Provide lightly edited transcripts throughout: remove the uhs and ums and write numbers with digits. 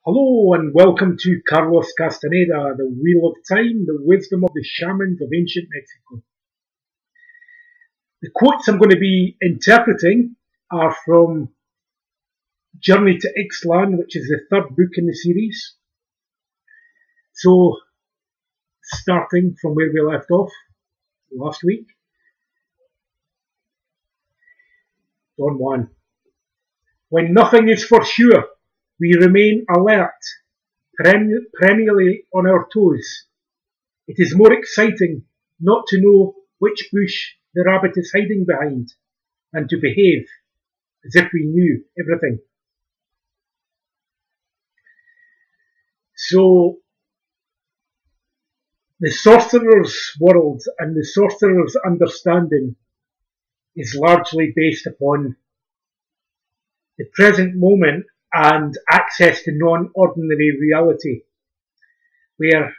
Hello and welcome to Carlos Castaneda, the Wheel of Time, the wisdom of the shamans of ancient Mexico. The quotes I'm going to be interpreting are from Journey to Ixtlan, which is the third book in the series. So, starting from where we left off last week, Don Juan. When nothing is for sure, we remain alert, perennially on our toes. It is more exciting not to know which bush the rabbit is hiding behind than to behave as if we knew everything. So, the sorcerer's world and the sorcerer's understanding is largely based upon the present moment and access to non-ordinary reality, where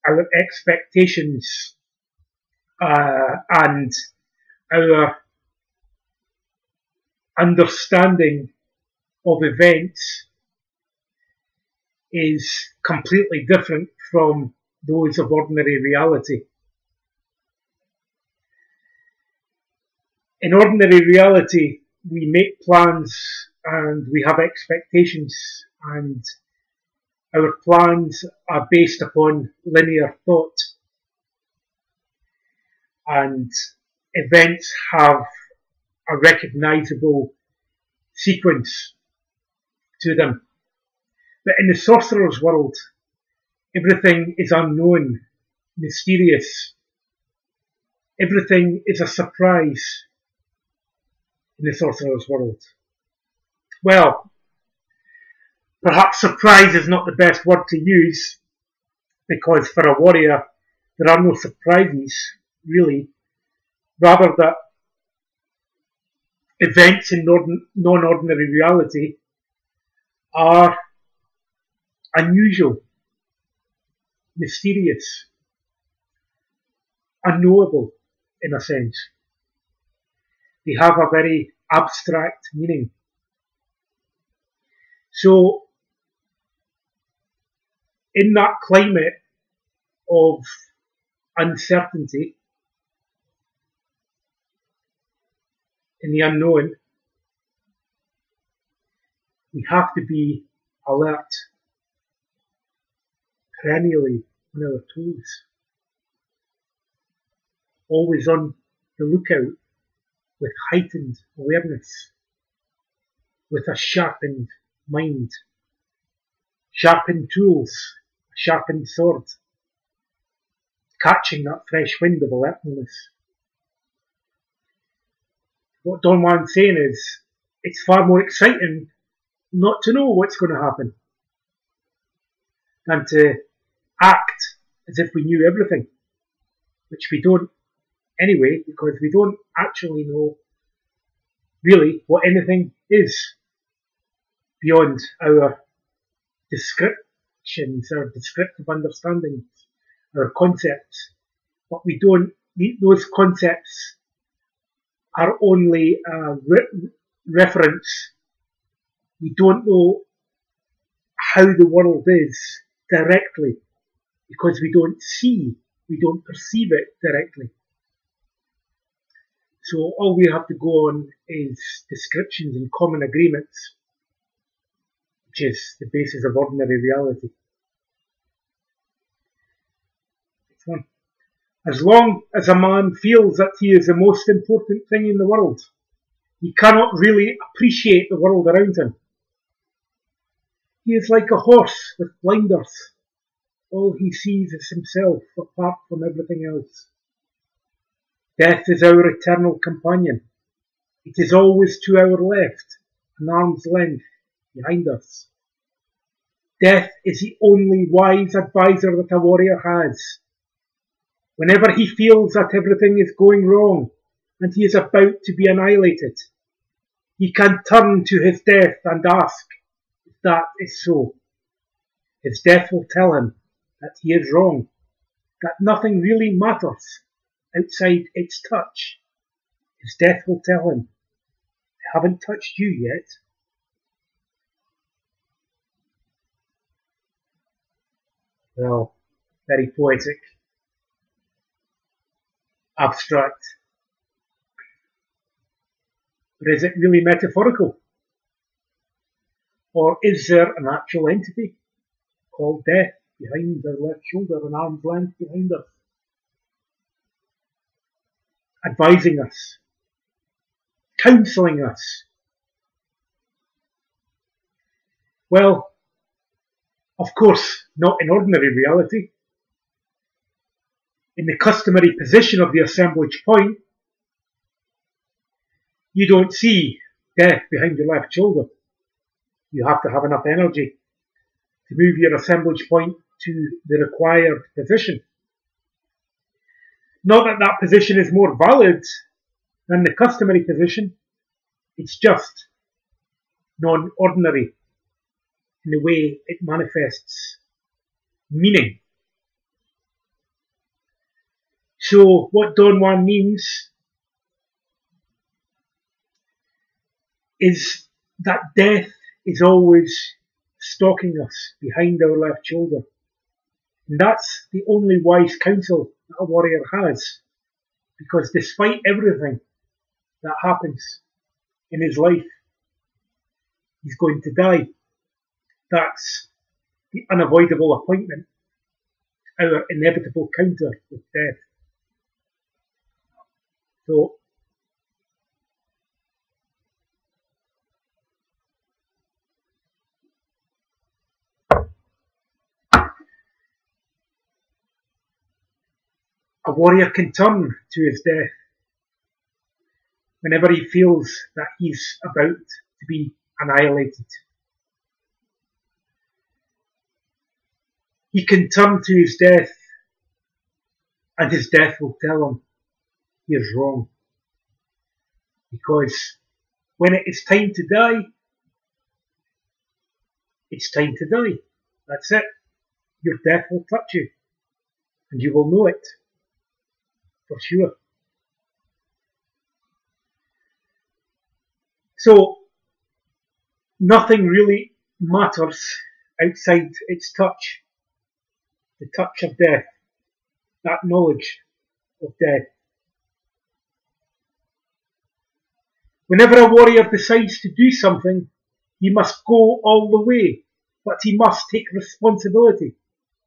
our expectations and our understanding of events is completely different from those of ordinary reality. In ordinary reality, we make plans and we have expectations, and our plans are based upon linear thought, and events have a recognizable sequence to them. But in the sorcerer's world, everything is unknown, mysterious. Everything is a surprise in the sorcerer's world. Well, perhaps surprise is not the best word to use, because for a warrior, there are no surprises, really. Rather, that events in non-ordinary reality are unusual, mysterious, unknowable, in a sense. They have a very abstract meaning. So, in that climate of uncertainty, in the unknown, we have to be alert, perennially on our toes, always on the lookout, with heightened awareness, with a sharpened mind, sharpened tools, a sharpened sword, catching that fresh wind of alertness. What Don Juan's saying is, it's far more exciting not to know what's going to happen than to act as if we knew everything, which we don't anyway, because we don't actually know really what anything is beyond our descriptions, our descriptive understandings, our concepts. But we don't, those concepts are only a reference. We don't know how the world is directly, because we don't see, we don't perceive it directly. So all we have to go on is descriptions and common agreements, which is the basis of ordinary reality. Next one. As long as a man feels that he is the most important thing in the world, he cannot really appreciate the world around him. He is like a horse with blinders. All he sees is himself apart from everything else. Death is our eternal companion. It is always to our left, an arm's length behind us. Death is the only wise advisor that a warrior has. Whenever he feels that everything is going wrong and he is about to be annihilated, he can turn to his death and ask if that is so. His death will tell him that he is wrong, that nothing really matters outside its touch. His death will tell him, I haven't touched you yet. Well, very poetic, abstract. But is it really metaphorical? Or is there an actual entity called death behind our left shoulder, an arm's length behind us, advising us, counselling us? Well, of course, not in ordinary reality. In the customary position of the assemblage point, you don't see death behind your left shoulder. You have to have enough energy to move your assemblage point to the required position. Not that that position is more valid than the customary position, it's just non-ordinary in the way it manifests meaning. So what Don Juan means is that death is always stalking us behind our left shoulder. And that's the only wise counsel that a warrior has. Because despite everything that happens in his life, he's going to die. That's the unavoidable appointment, our inevitable counter with death. So, a warrior can turn to his death whenever he feels that he's about to be annihilated. He can turn to his death, and his death will tell him he is wrong. Because when it is time to die, it's time to die. That's it. Your death will touch you, and you will know it for sure. So, nothing really matters outside its touch. The touch of death, that knowledge of death. Whenever a warrior decides to do something, he must go all the way, but he must take responsibility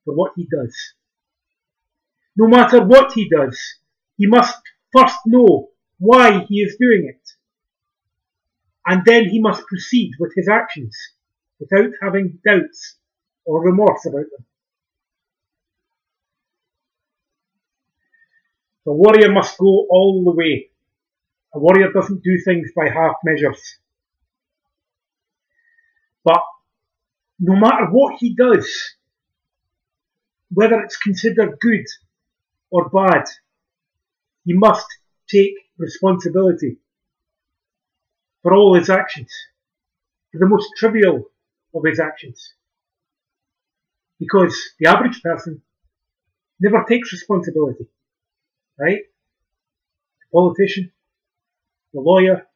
for what he does. No matter what he does, he must first know why he is doing it. And then he must proceed with his actions without having doubts or remorse about them. The warrior must go all the way. A warrior doesn't do things by half measures. But no matter what he does, whether it's considered good or bad, he must take responsibility for all his actions, for the most trivial of his actions. Because the average person never takes responsibility, right? The politician, the lawyer,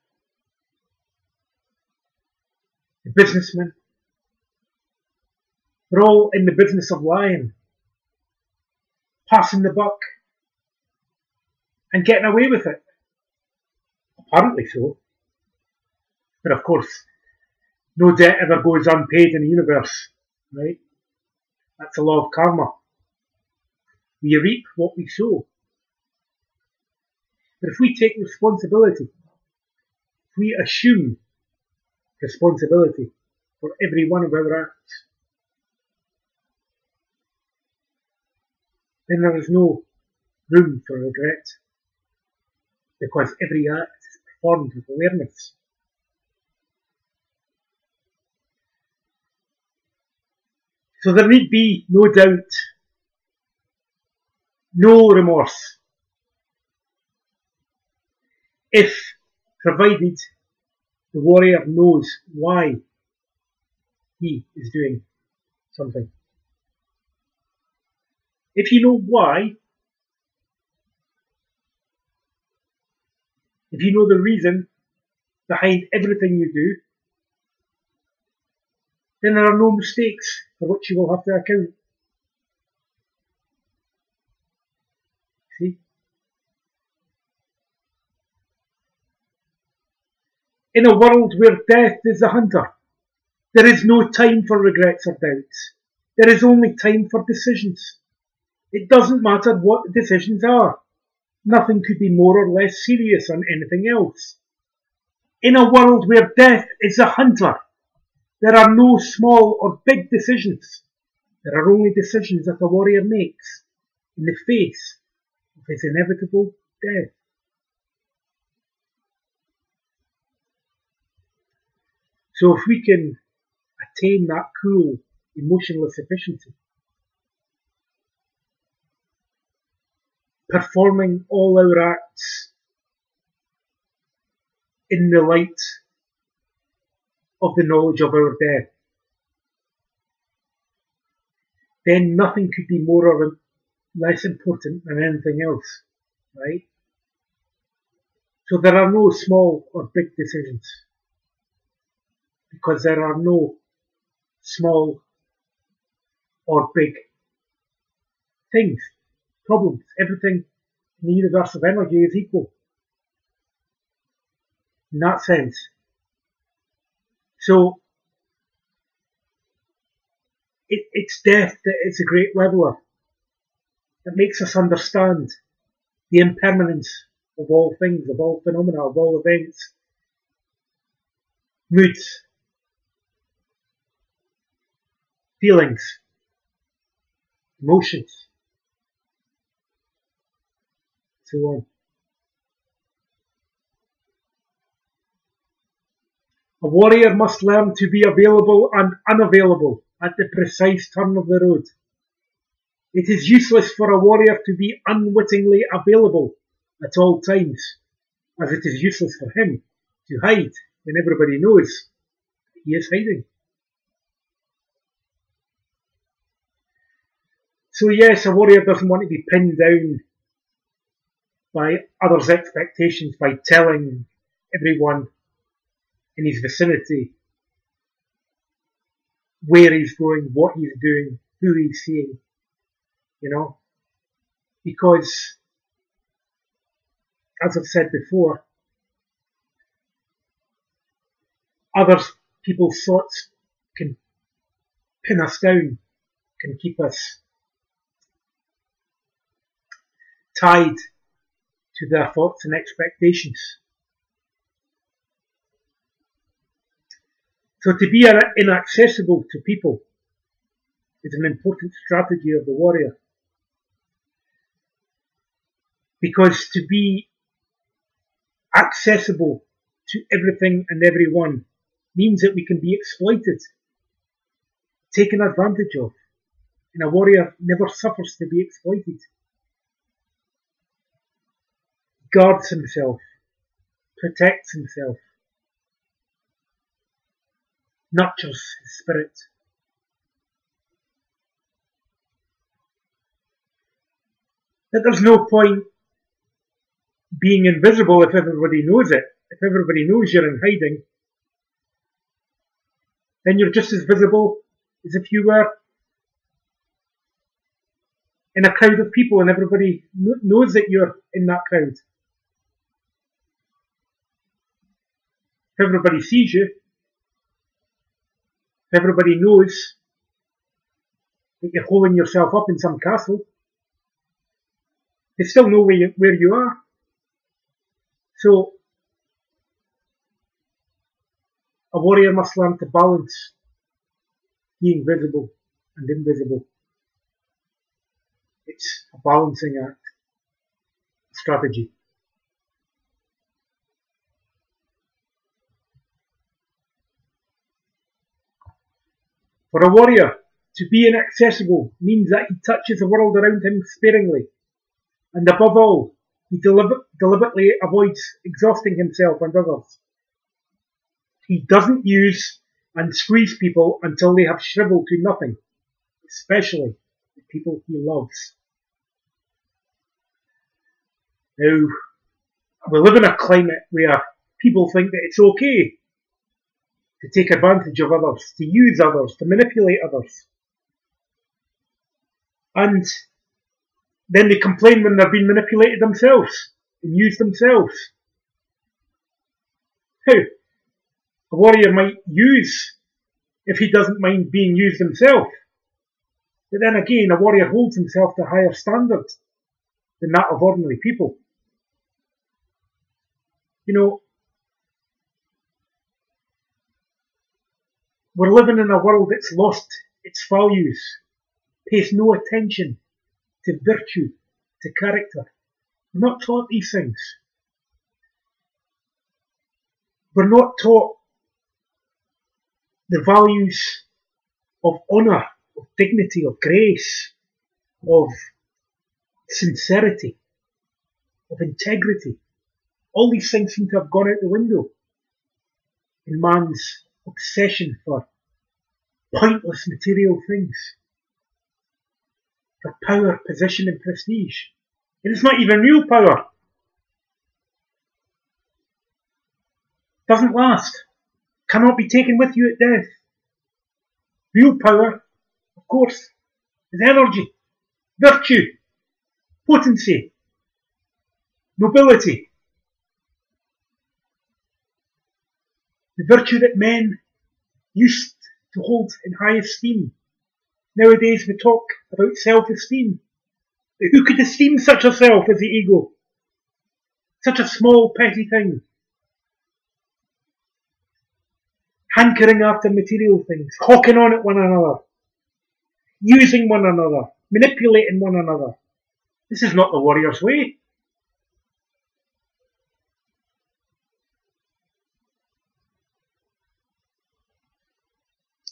the businessman, they're all in the business of lying, passing the buck, and getting away with it. Apparently so. But of course, no debt ever goes unpaid in the universe, right? That's the law of karma. We reap what we sow. But if we take responsibility, if we assume responsibility for every one of our acts, then there is no room for regret, because every act is performed with awareness. So there need be no doubt, no remorse, if provided the warrior knows why he is doing something. If you know why, if you know the reason behind everything you do, then there are no mistakes for which you will have to account. In a world where death is the hunter, there is no time for regrets or doubts. There is only time for decisions. It doesn't matter what the decisions are. Nothing could be more or less serious than anything else. In a world where death is the hunter, there are no small or big decisions. There are only decisions that a warrior makes in the face of his inevitable death. So if we can attain that cool, emotionless efficiency, performing all our acts in the light of the knowledge of our death, then nothing could be more or less important than anything else, right? So there are no small or big decisions, because there are no small or big things, problems. Everything in the universe of energy is equal in that sense. So it's death that is a great leveler, that makes us understand the impermanence of all things, of all phenomena, of all events, moods, feelings, emotions, so on. A warrior must learn to be available and unavailable at the precise turn of the road. It is useless for a warrior to be unwittingly available at all times, as it is useless for him to hide when everybody knows he is hiding. So yes, a warrior doesn't want to be pinned down by others' expectations by telling everyone in his vicinity where he's going, what he's doing, who he's seeing, because, as I've said before, other people's thoughts can pin us down, can keep us tied to their thoughts and expectations. So to be inaccessible to people is an important strategy of the warrior. Because to be accessible to everything and everyone means that we can be exploited, taken advantage of. And a warrior never suffers to be exploited. Guards himself, protects himself, nurtures his spirit. That there's no point being invisible if everybody knows it. If everybody knows you're in hiding, then you're just as visible as if you were in a crowd of people and everybody knows that you're in that crowd. If everybody sees you, if everybody knows that you're holding yourself up in some castle, they still know where you are. So, a warrior must learn to balance being visible and invisible. It's a balancing act, a strategy. For a warrior, to be inaccessible means that he touches the world around him sparingly, and above all, he deliberately avoids exhausting himself and others. He doesn't use and squeeze people until they have shriveled to nothing, especially the people he loves. Now, we live in a climate where people think that it's okay to take advantage of others, to use others, to manipulate others. And then they complain when they're being manipulated themselves and used themselves. How? A warrior might use if he doesn't mind being used himself. But then again, a warrior holds himself to a higher standard than that of ordinary people. You know, we're living in a world that's lost its values, pays no attention to virtue, to character. We're not taught these things. We're not taught the values of honour, of dignity, of grace, of sincerity, of integrity. All these things seem to have gone out the window in man's obsession for pointless material things, for power, position and prestige. And it's not even real power. Doesn't last. Cannot be taken with you at death. Real power, of course, is energy, virtue, potency, nobility. The virtue that men used to hold in high esteem. Nowadays we talk about self-esteem. Who could esteem such a self as the ego? Such a small, petty thing. Hankering after material things, hawking on at one another, using one another, manipulating one another. This is not the warrior's way.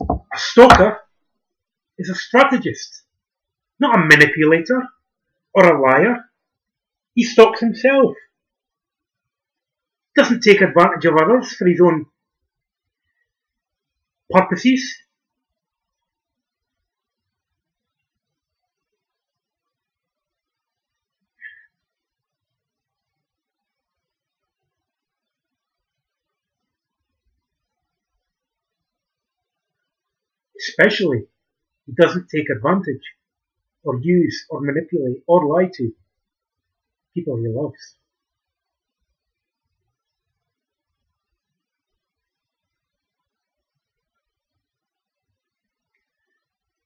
A stalker is a strategist, not a manipulator or a liar. He stalks himself. Doesn't take advantage of others for his own purposes. Especially, he doesn't take advantage or use or manipulate or lie to people he loves.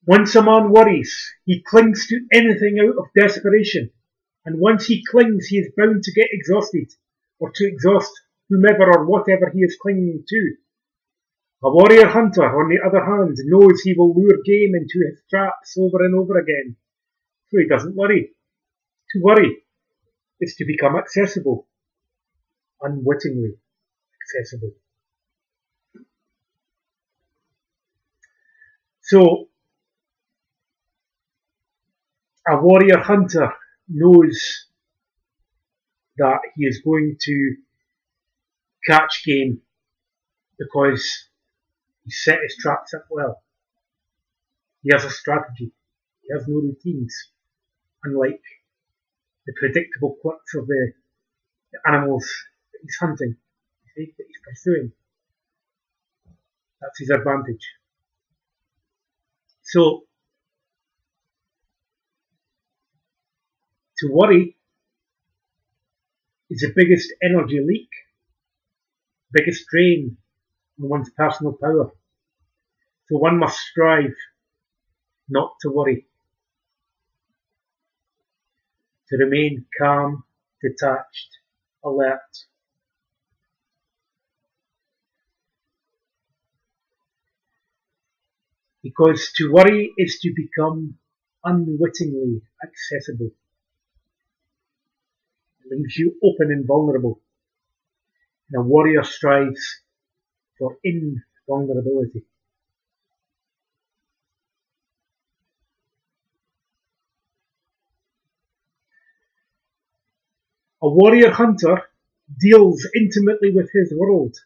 Once a man worries, he clings to anything out of desperation, and once he clings, he is bound to get exhausted, or to exhaust whomever or whatever he is clinging to. A warrior hunter, on the other hand, knows he will lure game into his traps over and over again, so he doesn't worry. To worry is to become accessible, unwittingly accessible. So, a warrior hunter knows that he is going to catch game because he set his traps up well. He has a strategy. He has no routines, unlike the predictable quirks of the animals that he's hunting, that he's pursuing. That's his advantage. So, to worry is the biggest energy leak, biggest drain on one's personal power. So one must strive not to worry, to remain calm, detached, alert. Because to worry is to become unwittingly accessible. It leaves you open and vulnerable. And a warrior strives for invulnerability. A warrior hunter deals intimately with his world,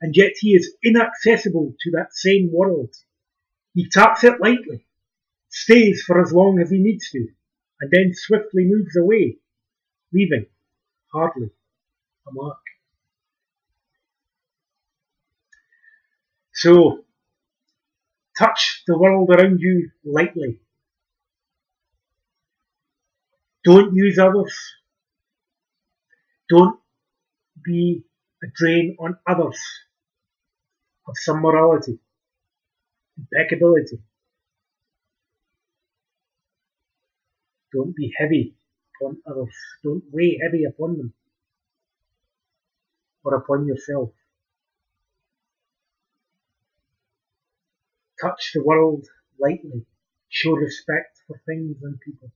and yet he is inaccessible to that same world. He taps it lightly, stays for as long as he needs to, and then swiftly moves away, leaving hardly a mark. So, touch the world around you lightly. Don't use others. Don't be a drain on others. Have some morality, impeccability. Don't be heavy upon others. Don't weigh heavy upon them or upon yourself. Touch the world lightly. Show respect for things and people.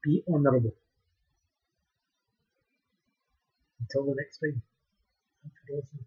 Be honourable. Until the next time. Thanks for listening.